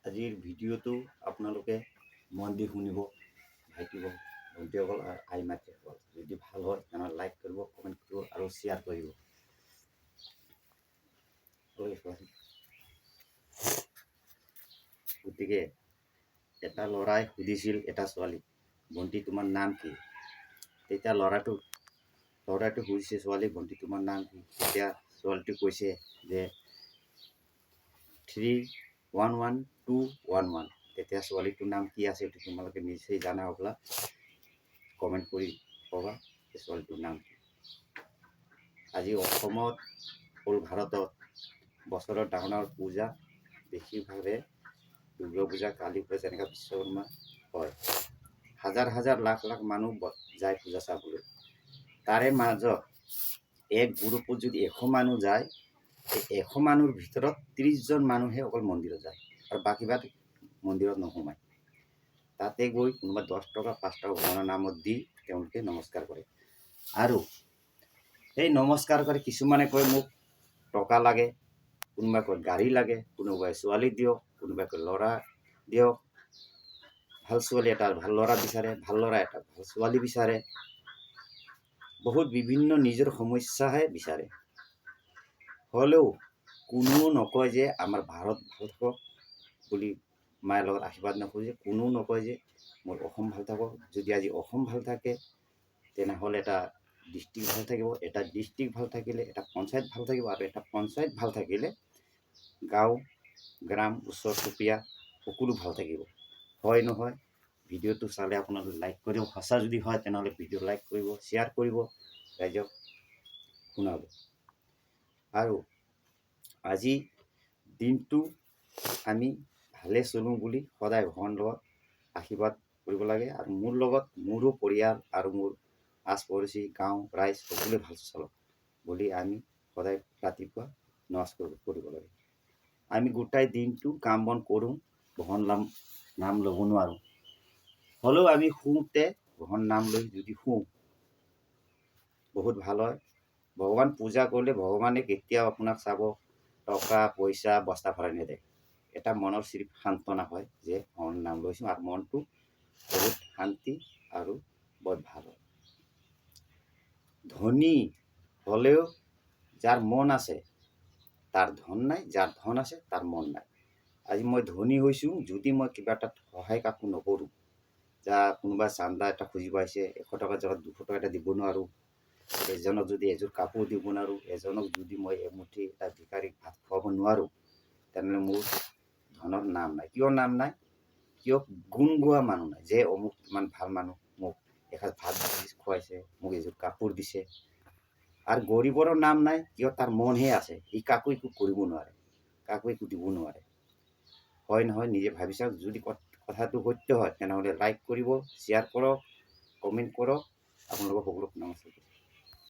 আজিৰ ভিডিঅ'টো আপোনালোকে মন দি শুনিব। ভাইটি ভণ্টিসকল আৰু আই মাতৃসকল, যদি ভাল হয় তেনেহ'লে লাইক কৰিব, কমেণ্ট কৰিব আৰু শ্বেয়াৰ কৰিব। গতিকে এটা ল'ৰাই সুধিছিল এটা ছোৱালীক, ভণ্টি তোমাৰ নাম কি? তেতিয়া ল'ৰাটো সুধিছে ছোৱালী, ভণ্টি তোমাৰ নাম কি? তেতিয়া ছোৱালীটো কৈছে যে 311211। তেতিয়া ছোৱালীটোৰ নাম কি আছে এইটো তোমালোকে নিশ্চয় জানা হ'বলা, কমেণ্ট কৰি ক'বা যে ছোৱালীটোৰ নাম কি। আজি অসমত হ'ল ভাৰতত বছৰৰ ডাঙৰ পূজা বেছিভাগে দুৰ্গা পূজা, কালী পূজা, যেনেকৈ বিশ্বকৰ্মা হয়। হাজাৰ হাজাৰ লাখ লাখ মানুহ যায় পূজা চাবলৈ। তাৰে মাজত এক গ্ৰুপত যদি 100 মানুহ যায়, এই 100 মানুহৰ ভিতৰত 30 জন মানুহে অকল মন্দিৰত যায় আৰু বাকী মন্দিৰত নোসোমায়। তাতে গৈ কোনোবা 10 টকা 5 টকা ভগৱানৰ নামত দি তেওঁলোকে নমস্কাৰ কৰে। আৰু এই নমস্কাৰ কৰে, কিছুমানে কয় মোক টকা লাগে, কোনোবাই কয় গাড়ী লাগে, কোনোবাই ছোৱালী দিয়ক, কোনোবাই কয় ল'ৰা দিয়ক। ভাল ছোৱালী এটা ভাল ল'ৰা বিচাৰে, ভাল ল'ৰা এটা ভাল ছোৱালী বিচাৰে। বহুত বিভিন্ন নিজৰ সমস্যাহে বিচাৰে। হ'লেও কোনো নকয় যে আমাৰ ভাৰত ভাল থাকক বুলি মায়ে লগত আশীৰ্বাদ নকৰে। কোনো নকয় যে মোৰ অসম ভাল থাকক। যদি আজি অসম ভাল থাকে তেনেহ'লে এটা ডিষ্ট্ৰিক্ট ভাল থাকিব, এটা ডিষ্ট্ৰিক্ট ভাল থাকিলে এটা পঞ্চায়ত ভাল থাকিব, আৰু এটা পঞ্চায়ত ভাল থাকিলে গাঁও গ্ৰাম ওচৰ চুবুৰীয়া সকলো ভাল থাকিব। হয় নহয়? ভিডিঅ'টো চালে আপোনালোকে লাইক কৰিব। সঁচা যদি হয় তেনেহ'লে ভিডিঅ' লাইক কৰিব, শ্বেয়াৰ কৰিব, ৰাইজক শুনাব। আৰু আজি দিনটো আমি ভালে চলোঁ বুলি সদায় ভগৱানৰ লগত আশীৰ্বাদ কৰিব লাগে। আৰু মোৰ লগত মোৰো পৰিয়াল আৰু মোৰ আছ পৰচি গাঁও ৰাইজ সকলোৱে ভাল চলক বুলি আমি সদায় ৰাতিপুৱা নমাজ কৰিব লাগে। আমি গোটাই দিনটো কাম বন কৰোঁ, ভগৱানৰ নাম ল'ব নোৱাৰোঁ। হ'লেও আমি শুওঁতে ভগৱানৰ নাম লৈ যদি শুওঁ বহুত ভাল হয়। ভগৱান পূজা কৰিলে ভগৱানে কেতিয়াও আপোনাক চাব টকা পইচা বস্তা ভৰাই নেদে। এটা মনৰ চিৰিফ সান্তনা হয় যে ভগৱানৰ নাম লৈছোঁ আৰু মনটো বহুত শান্তি আৰু বহুত ভাল হয়। ধনী হ'লেও যাৰ মন আছে তাৰ ধন নাই, যাৰ ধন আছে তাৰ মন নাই। আজি মই ধনী হৈছোঁ, যদি মই কিবা এটা সহায় কাকো নকৰোঁ, যা কোনোবা চান্দা এটা খুজিব আহিছে 100 টকাৰ জেগাত 200 টকা এটা দিব নোৱাৰোঁ, এজনক যদি এযোৰ কাপোৰ দিব নোৱাৰোঁ, এজনক যদি মই এমুঠি এটা ভিকাৰীক ভাত খুৱাব নোৱাৰোঁ, তেনেহ'লে মোৰ ধনৰ নাম নাই। কিয় নাম নাই? কিয় গুণ গোৱা মানুহ নাই যে অমুক ইমান ভাল মানুহ, মোক এসাঁজ ভাত খুৱাইছে, মোক এযোৰ কাপোৰ দিছে। আৰু গৰীবৰো নাম নাই, কিয় তাৰ মনহে আছে, সি কাকো একো কৰিব নোৱাৰে, কাকো একো দিব নোৱাৰে। হয় নহয়? নিজে ভাবি চাওক। যদি কথাটো সত্য হয় তেনেহ'লে লাইক কৰিব, শ্বেয়াৰ কৰক, কমেণ্ট কৰক। আপোনালোকক সকলোকে নমস্কাৰ।